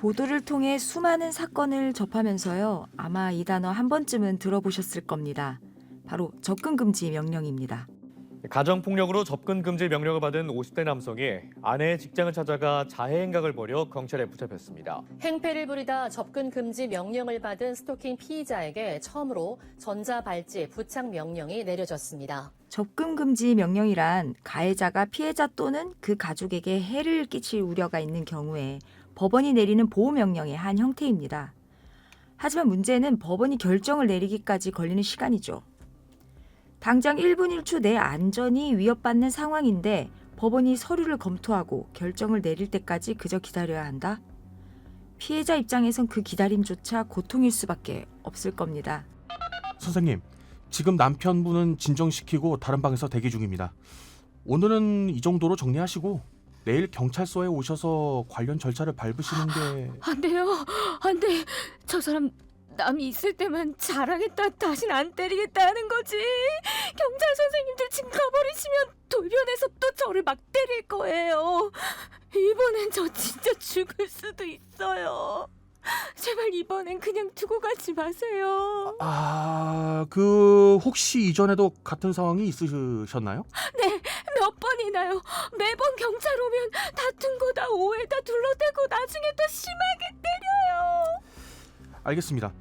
보도를 통해 수많은 사건을 접하면서요. 아마 이 단어 한 번쯤은 들어보셨을 겁니다. 바로 접근금지 명령입니다. 가정폭력으로 접근 금지 명령을 받은 50대 남성이 아내의 직장을 찾아가 자해 행각을 벌여 경찰에 붙잡혔습니다. 행패를 부리다 접근 금지 명령을 받은 스토킹 피의자에게 처음으로 전자발찌 부착 명령이 내려졌습니다. 접근금지 명령이란 가해자가 피해자 또는 그 가족에게 해를 끼칠 우려가 있는 경우에 법원이 내리는 보호명령의 한 형태입니다. 하지만 문제는 법원이 결정을 내리기까지 걸리는 시간이죠. 당장 1분 1초 내 안전이 위협받는 상황인데 법원이 서류를 검토하고 결정을 내릴 때까지 그저 기다려야 한다? 피해자 입장에선 그 기다림조차 고통일 수밖에 없을 겁니다. 선생님, 지금 남편분은 진정시키고 다른 방에서 대기 중입니다. 오늘은 이 정도로 정리하시고 내일 경찰서에 오셔서 관련 절차를 밟으시는 게... 안 돼요. 안 돼. 저 사람 남이 있을 때만 자랑했다 다신 안 때리겠다 하는 거지. 경찰 선생님들 지금 가버리시면 돌변해서 또 저를 막 때릴 거예요. 이번엔 저 진짜 죽을 수도 있어요. 제발 이번엔 그냥 두고 가지 마세요. 혹시 이전에도 같은 상황이 있으셨나요? 네, 몇 번이나요. 매번 경찰 오면 다툰 거 다 오해다 둘러대고 나중에 또 심하게 때려요. 알겠습니다.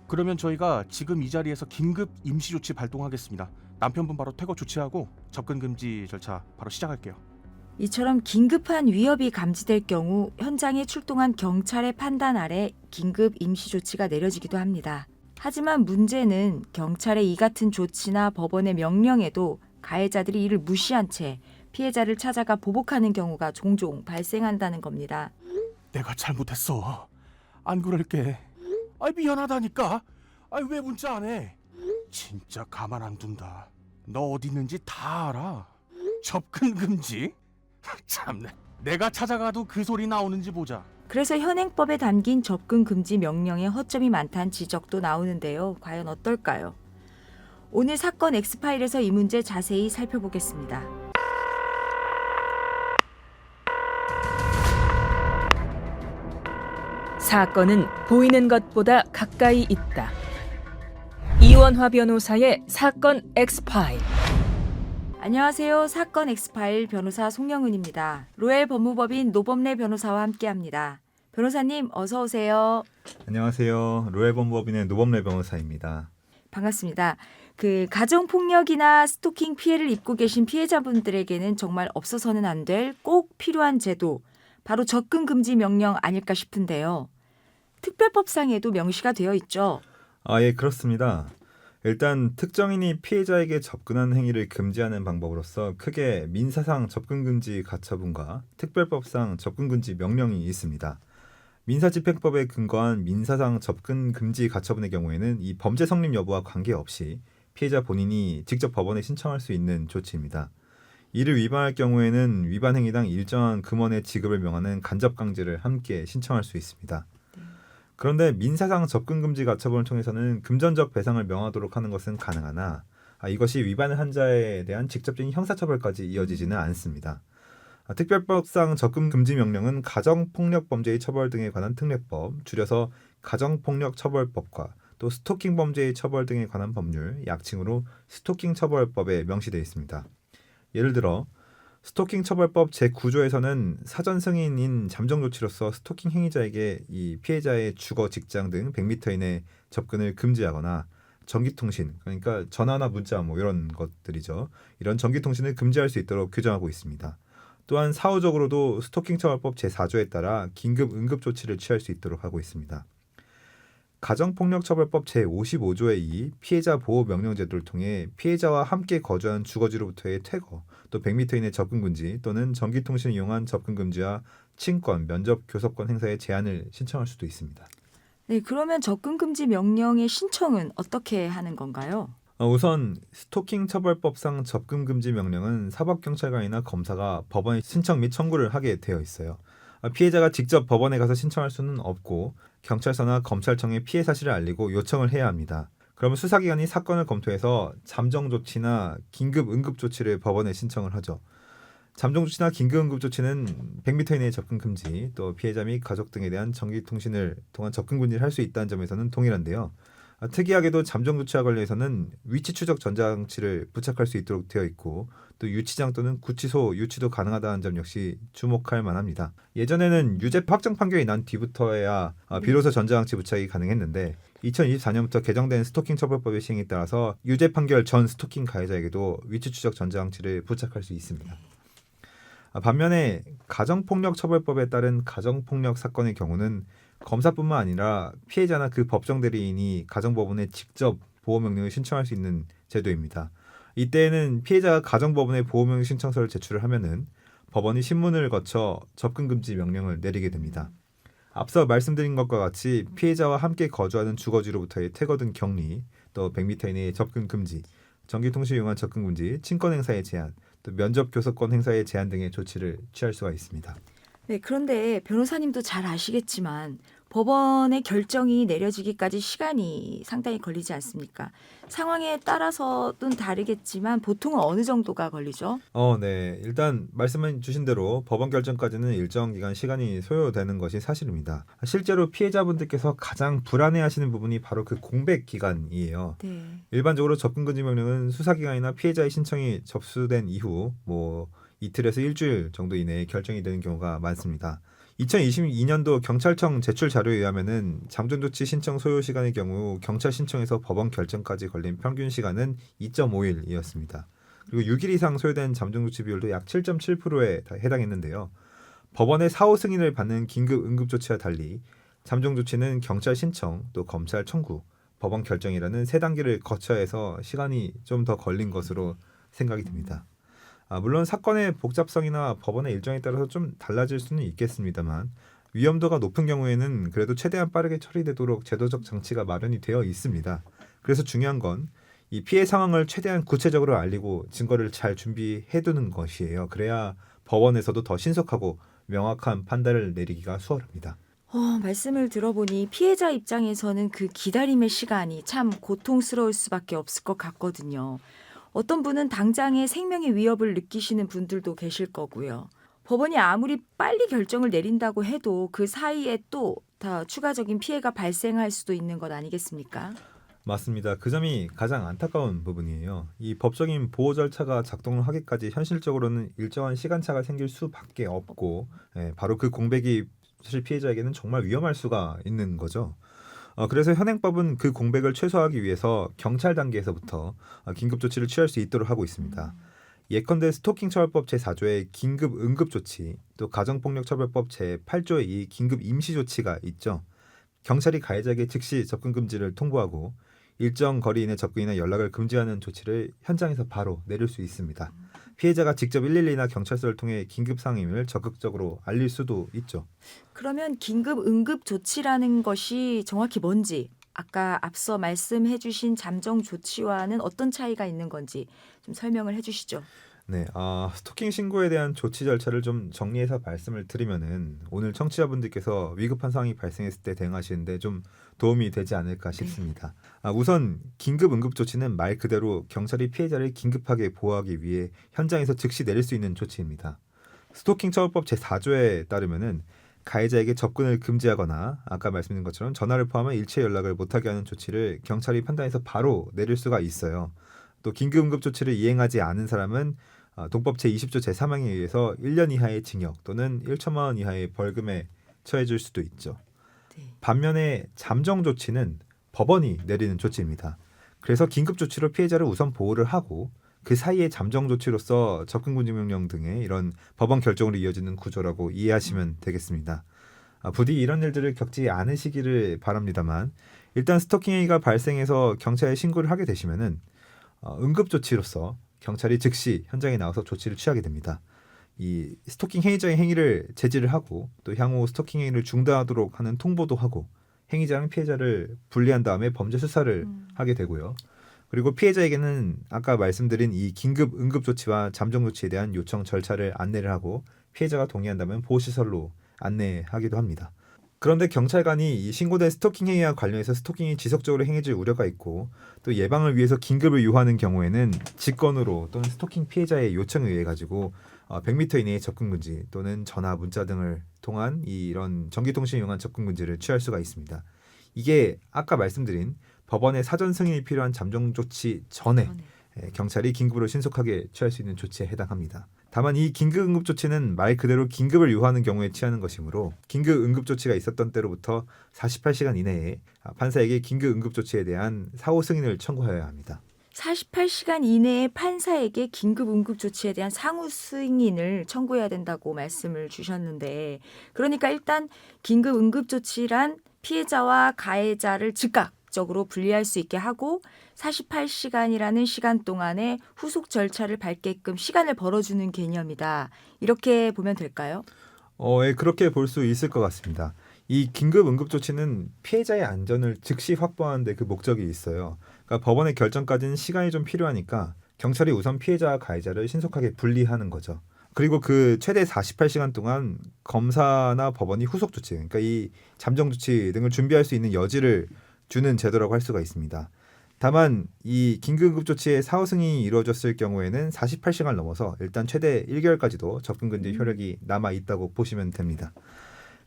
그러면 저희가 지금 이 자리에서 긴급 임시조치 발동하겠습니다. 남편분 바로 퇴거 조치하고 접근금지 절차 바로 시작할게요. 이처럼 긴급한 위협이 감지될 경우 현장에 출동한 경찰의 판단 아래 긴급 임시조치가 내려지기도 합니다. 하지만 문제는 경찰의 이 같은 조치나 법원의 명령에도 가해자들이 이를 무시한 채 피해자를 찾아가 보복하는 경우가 종종 발생한다는 겁니다. 내가 잘못했어. 안 그럴게. 미안하다니까. 왜 문자 안 해? 진짜 가만 안 둔다. 너 어디 있는지 다 알아. 접근 금지? 참네. 내가 찾아가도 그 소리 나오는지 보자. 그래서 현행법에 담긴 접근금지 명령에 허점이 많다는 지적도 나오는데요. 과연 어떨까요? 오늘 사건 엑스파일에서 이 문제 자세히 살펴보겠습니다. 사건은 보이는 것보다 가까이 있다. 이원화 변호사의 사건 엑스파일. 안녕하세요. 사건 엑스파일 변호사 송영은입니다. 로엘 법무법인 노범래 변호사와 함께합니다. 변호사님 어서 오세요. 안녕하세요. 로엘본법인의 노범래 변호사입니다. 반갑습니다. 가정폭력이나 스토킹 피해를 입고 계신 피해자분들에게는 정말 없어서는 안 될 꼭 필요한 제도, 바로 접근금지 명령 아닐까 싶은데요. 특별법상에도 명시가 되어 있죠. 예, 그렇습니다. 일단 특정인이 피해자에게 접근하는 행위를 금지하는 방법으로서 크게 민사상 접근금지 가처분과 특별법상 접근금지 명령이 있습니다. 민사집행법에 근거한 민사상 접근금지 가처분의 경우에는 이 범죄 성립 여부와 관계없이 피해자 본인이 직접 법원에 신청할 수 있는 조치입니다. 이를 위반할 경우에는 위반 행위당 일정한 금원의 지급을 명하는 간접강제를 함께 신청할 수 있습니다. 그런데 민사상 접근금지 가처분을 통해서는 금전적 배상을 명하도록 하는 것은 가능하나 이것이 위반을 한 자에 대한 직접적인 형사처벌까지 이어지지는 않습니다. 특별법상 접근금지 명령은 가정폭력범죄의 처벌 등에 관한 특례법, 줄여서 가정폭력처벌법과 또 스토킹 범죄의 처벌 등에 관한 법률, 약칭으로 스토킹처벌법에 명시되어 있습니다. 예를 들어 스토킹 처벌법 제9조에서는 사전 승인인 잠정 조치로서 스토킹 행위자에게 이 피해자의 주거, 직장 등 100m 이내 접근을 금지하거나 전기통신, 그러니까 전화나 문자 이런 것들이죠. 이런 전기통신을 금지할 수 있도록 규정하고 있습니다. 또한 사후적으로도 스토킹 처벌법 제4조에 따라 긴급 응급 조치를 취할 수 있도록 하고 있습니다. 가정폭력처벌법 제55조의 2 피해자 보호 명령 제도를 통해 피해자와 함께 거주한 주거지로부터의 퇴거, 또 100m 이내 접근 금지 또는 전기통신을 이용한 접근 금지와 친권, 면접, 교섭권 행사의 제한을 신청할 수도 있습니다. 네, 그러면 접근금지 명령의 신청은 어떻게 하는 건가요? 우선 스토킹 처벌법상 접근 금지 명령은 사법경찰관이나 검사가 법원에 신청 및 청구를 하게 되어 있어요. 피해자가 직접 법원에 가서 신청할 수는 없고 경찰서나 검찰청에 피해 사실을 알리고 요청을 해야 합니다. 그러면 수사기관이 사건을 검토해서 잠정 조치나 긴급 응급 조치를 법원에 신청을 하죠. 잠정 조치나 긴급 응급 조치는 100m 이내의 접근 금지, 또 피해자 및 가족 등에 대한 정기 통신을 통한 접근 금지를 할 수 있다는 점에서는 동일한데요. 특이하게도 잠정 조치와 관련해서는 위치 추적 전자장치를 부착할 수 있도록 되어 있고 또 유치장 또는 구치소 유치도 가능하다는 점 역시 주목할 만합니다. 예전에는 유죄 확정 판결이 난 뒤부터야 비로소 전자장치 부착이 가능했는데 2024년부터 개정된 스토킹 처벌법의 시행에 따라서 유죄 판결 전 스토킹 가해자에게도 위치 추적 전자장치를 부착할 수 있습니다. 반면에 가정폭력 처벌법에 따른 가정폭력 사건의 경우는 검사뿐만 아니라 피해자나 그 법정 대리인이 가정법원에 직접 보호명령을 신청할 수 있는 제도입니다. 이때에는 피해자가 가정법원에 보호명령 신청서를 제출을 하면은 법원이 신문을 거쳐 접근금지 명령을 내리게 됩니다. 앞서 말씀드린 것과 같이 피해자와 함께 거주하는 주거지로부터의 퇴거 등 격리, 또 100m 이내의 접근금지, 전기통신 이용한 접근금지, 친권행사의 제한, 또 면접교섭권 행사의 제한 등의 조치를 취할 수가 있습니다. 네, 그런데 변호사님도 잘 아시겠지만 법원의 결정이 내려지기까지 시간이 상당히 걸리지 않습니까? 상황에 따라서는 다르겠지만 보통은 어느 정도가 걸리죠? 네. 일단 말씀해 주신 대로 법원 결정까지는 일정 기간 시간이 소요되는 것이 사실입니다. 실제로 피해자분들께서 가장 불안해하시는 부분이 바로 그 공백 기간이에요. 네. 일반적으로 접근금지 명령은 수사기관이나 피해자의 신청이 접수된 이후 이틀에서 일주일 정도 이내에 결정이 되는 경우가 많습니다. 2022년도 경찰청 제출 자료에 의하면은 잠정조치 신청 소요 시간의 경우 경찰 신청에서 법원 결정까지 걸린 평균 시간은 2.5일이었습니다. 그리고 6일 이상 소요된 잠정조치 비율도 약 7.7%에 해당했는데요. 법원의 사후 승인을 받는 긴급 응급조치와 달리 잠정조치는 경찰 신청, 또 검찰 청구, 법원 결정이라는 세 단계를 거쳐야 해서 시간이 좀 더 걸린 것으로 생각이 듭니다. 물론 사건의 복잡성이나 법원의 일정에 따라서 좀 달라질 수는 있겠습니다만 위험도가 높은 경우에는 그래도 최대한 빠르게 처리되도록 제도적 장치가 마련이 되어 있습니다. 그래서 중요한 건 이 피해 상황을 최대한 구체적으로 알리고 증거를 잘 준비해두는 것이에요. 그래야 법원에서도 더 신속하고 명확한 판단을 내리기가 수월합니다. 말씀을 들어보니 피해자 입장에서는 그 기다림의 시간이 참 고통스러울 수밖에 없을 것 같거든요. 어떤 분은 당장의 생명의 위협을 느끼시는 분들도 계실 거고요. 법원이 아무리 빨리 결정을 내린다고 해도 그 사이에 또 다 추가적인 피해가 발생할 수도 있는 것 아니겠습니까? 맞습니다. 그 점이 가장 안타까운 부분이에요. 이 법적인 보호 절차가 작동을 하기까지 현실적으로는 일정한 시간차가 생길 수밖에 없고 바로 그 공백이 사실 피해자에게는 정말 위험할 수가 있는 거죠. 그래서 현행법은 그 공백을 최소화하기 위해서 경찰 단계에서부터 긴급 조치를 취할 수 있도록 하고 있습니다. 예컨대 스토킹 처벌법 제4조의 긴급 응급 조치, 또 가정폭력 처벌법 제8조의 이 긴급 임시 조치가 있죠. 경찰이 가해자에게 즉시 접근 금지를 통보하고 일정 거리 이내 접근이나 연락을 금지하는 조치를 현장에서 바로 내릴 수 있습니다. 피해자가 직접 112나 경찰서를 통해 긴급 상임을 적극적으로 알릴 수도 있죠. 그러면 긴급 응급 조치라는 것이 정확히 뭔지, 아까 앞서 말씀해 주신 잠정 조치와는 어떤 차이가 있는 건지 좀 설명을 해 주시죠. 네, 스토킹 신고에 대한 조치 절차를 좀 정리해서 말씀을 드리면은 오늘 청취자분들께서 위급한 상황이 발생했을 때 대응하시는데 좀 도움이 되지 않을까 싶습니다. 우선 긴급 응급 조치는 말 그대로 경찰이 피해자를 긴급하게 보호하기 위해 현장에서 즉시 내릴 수 있는 조치입니다. 스토킹 처벌법 제4조에 따르면은 가해자에게 접근을 금지하거나 아까 말씀드린 것처럼 전화를 포함한 일체 연락을 못하게 하는 조치를 경찰이 판단해서 바로 내릴 수가 있어요. 또 긴급 응급 조치를 이행하지 않은 사람은 동법 제20조 제3항에 의해서 1년 이하의 징역 또는 1천만 원 이하의 벌금에 처해질 수도 있죠. 네. 반면에 잠정 조치는 법원이 내리는 조치입니다. 그래서 긴급 조치로 피해자를 우선 보호를 하고 그 사이에 잠정 조치로서 접근금지 명령 등의 이런 법원 결정으로 이어지는 구조라고 이해하시면 되겠습니다. 부디 이런 일들을 겪지 않으시기를 바랍니다만 일단 스토킹 행위가 발생해서 경찰에 신고를 하게 되시면은 응급 조치로서 경찰이 즉시 현장에 나와서 조치를 취하게 됩니다. 이 스토킹 행위자의 행위를 제지를 하고 또 향후 스토킹 행위를 중단하도록 하는 통보도 하고 행위자랑 피해자를 분리한 다음에 범죄 수사를 하게 되고요. 그리고 피해자에게는 아까 말씀드린 이 긴급 응급 조치와 잠정 조치에 대한 요청 절차를 안내를 하고 피해자가 동의한다면 보호시설로 안내하기도 합니다. 그런데 경찰관이 이 신고된 스토킹 행위와 관련해서 스토킹이 지속적으로 행해질 우려가 있고 또 예방을 위해서 긴급을 요하는 경우에는 직권으로 또는 스토킹 피해자의 요청에 의해 가지고 100m 이내의 접근 금지 또는 전화, 문자 등을 통한 이런 전기통신을 이용한 접근 금지를 취할 수가 있습니다. 이게 아까 말씀드린 법원의 사전 승인이 필요한 잠정 조치 전에 경찰이 긴급으로 신속하게 취할 수 있는 조치에 해당합니다. 다만 이 긴급 응급 조치는 말 그대로 긴급을 요하는 경우에 취하는 것이므로 긴급 응급 조치가 있었던 때로부터 48시간 이내에 판사에게 긴급 응급 조치에 대한 사후 승인을 청구하여야 합니다. 48시간 이내에 판사에게 긴급 응급 조치에 대한 상후 승인을 청구해야 된다고 말씀을 주셨는데, 그러니까 일단 긴급 응급 조치란 피해자와 가해자를 즉각적으로 분리할 수 있게 하고 48시간이라는 시간 동안에 후속 절차를 밟게끔 시간을 벌어주는 개념이다. 이렇게 보면 될까요? 예, 그렇게 볼 수 있을 것 같습니다. 이 긴급 응급 조치는 피해자의 안전을 즉시 확보하는 데 그 목적이 있어요. 그러니까 법원의 결정까지는 시간이 좀 필요하니까 경찰이 우선 피해자와 가해자를 신속하게 분리하는 거죠. 그리고 그 최대 48시간 동안 검사나 법원이 후속 조치, 그러니까 이 잠정 조치 등을 준비할 수 있는 여지를 주는 제도라고 할 수가 있습니다. 다만 이 긴급응급 조치의 사후 승인이 이루어졌을 경우에는 48시간을 넘어서 일단 최대 1개월까지도 접근금지 효력이 남아 있다고 보시면 됩니다.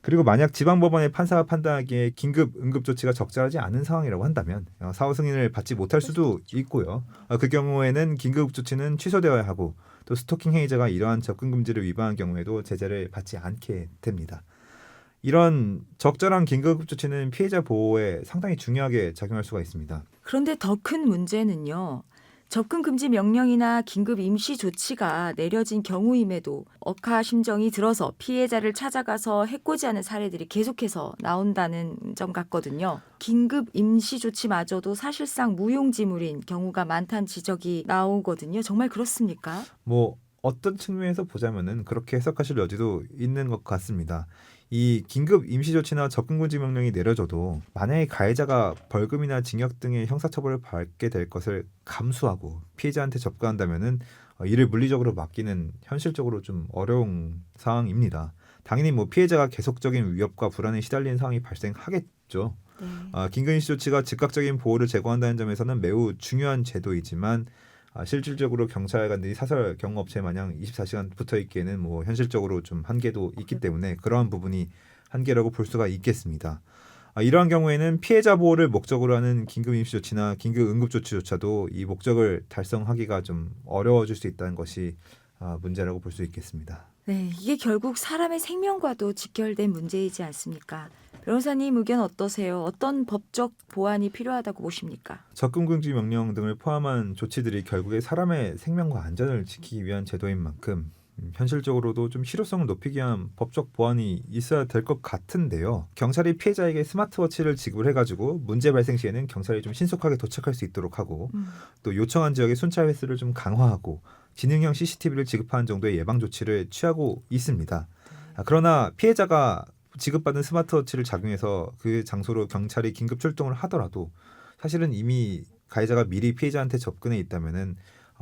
그리고 만약 지방법원의 판사가 판단하기에 긴급 응급 조치가 적절하지 않은 상황이라고 한다면 사후 승인을 받지 못할 수도 있고요. 그 경우에는 긴급 조치는 취소되어야 하고 또 스토킹 행위자가 이러한 접근 금지를 위반한 경우에도 제재를 받지 않게 됩니다. 이런 적절한 긴급 조치는 피해자 보호에 상당히 중요하게 작용할 수가 있습니다. 그런데 더 큰 문제는요. 접근 금지 명령이나 긴급 임시 조치가 내려진 경우임에도 억하심정이 들어서 피해자를 찾아가서 해코지하는 사례들이 계속해서 나온다는 점 같거든요. 긴급 임시 조치마저도 사실상 무용지물인 경우가 많다는 지적이 나오거든요. 정말 그렇습니까? 뭐 어떤 측면에서 보자면은 그렇게 해석하실 여지도 있는 것 같습니다. 이 긴급 임시조치나 접근금지 명령이 내려져도 만약에 가해자가 벌금이나 징역 등의 형사처벌을 받게 될 것을 감수하고 피해자한테 접근한다면은 이를 물리적으로 막기는 현실적으로 좀 어려운 상황입니다. 당연히 뭐 피해자가 계속적인 위협과 불안에 시달리는 상황이 발생하겠죠. 네. 긴급 임시조치가 즉각적인 보호를 제공한다는 점에서는 매우 중요한 제도이지만 실질적으로 경찰관들이 사설 경호업체 마냥 24시간 붙어 있기에는 뭐 현실적으로 좀 한계도 있기 때문에 그러한 부분이 한계라고 볼 수가 있겠습니다. 이러한 경우에는 피해자 보호를 목적으로 하는 긴급 임시 조치나 긴급 응급 조치조차도 이 목적을 달성하기가 좀 어려워질 수 있다는 것이 문제라고 볼 수 있겠습니다. 네, 이게 결국 사람의 생명과도 직결된 문제이지 않습니까? 변호사님 의견 어떠세요? 어떤 법적 보완이 필요하다고 보십니까? 접근금지 명령 등을 포함한 조치들이 결국에 사람의 생명과 안전을 지키기 위한 제도인 만큼 현실적으로도 좀 실효성을 높이기 위한 법적 보완이 있어야 될 것 같은데요. 경찰이 피해자에게 스마트워치를 지급해가지고 문제 발생 시에는 경찰이 좀 신속하게 도착할 수 있도록 하고 또 요청한 지역의 순찰 횟수를 좀 강화하고 지능형 CCTV를 지급하는 정도의 예방 조치를 취하고 있습니다. 그러나 피해자가 지급받은 스마트워치를 작용해서 그 장소로 경찰이 긴급 출동을 하더라도 사실은 이미 가해자가 미리 피해자한테 접근해 있다면은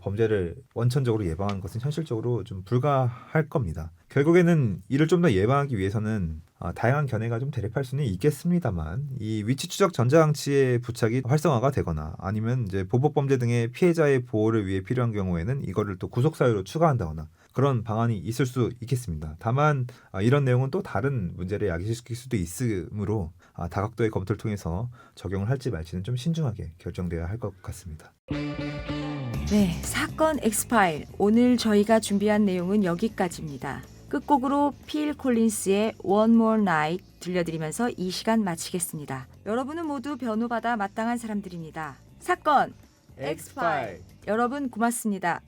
범죄를 원천적으로 예방하는 것은 현실적으로 좀 불가할 겁니다. 결국에는 이를 좀 더 예방하기 위해서는 다양한 견해가 좀 대립할 수는 있겠습니다만 이 위치 추적 전자장치의 부착이 활성화가 되거나 아니면 이제 보복범죄 등의 피해자의 보호를 위해 필요한 경우에는 이거를 또 구속 사유로 추가한다거나 그런 방안이 있을 수 있겠습니다. 다만 이런 내용은 또 다른 문제를 야기시킬 수도 있으므로 다각도의 검토를 통해서 적용을 할지 말지는 좀 신중하게 결정돼야 할 것 같습니다. 네, 사건 엑스파일. 오늘 저희가 준비한 내용은 여기까지입니다. 끝곡으로 필 콜린스의 One More Night 들려드리면서 이 시간 마치겠습니다. 여러분은 모두 변호받아 마땅한 사람들입니다. 사건 엑스파일. 여러분 고맙습니다.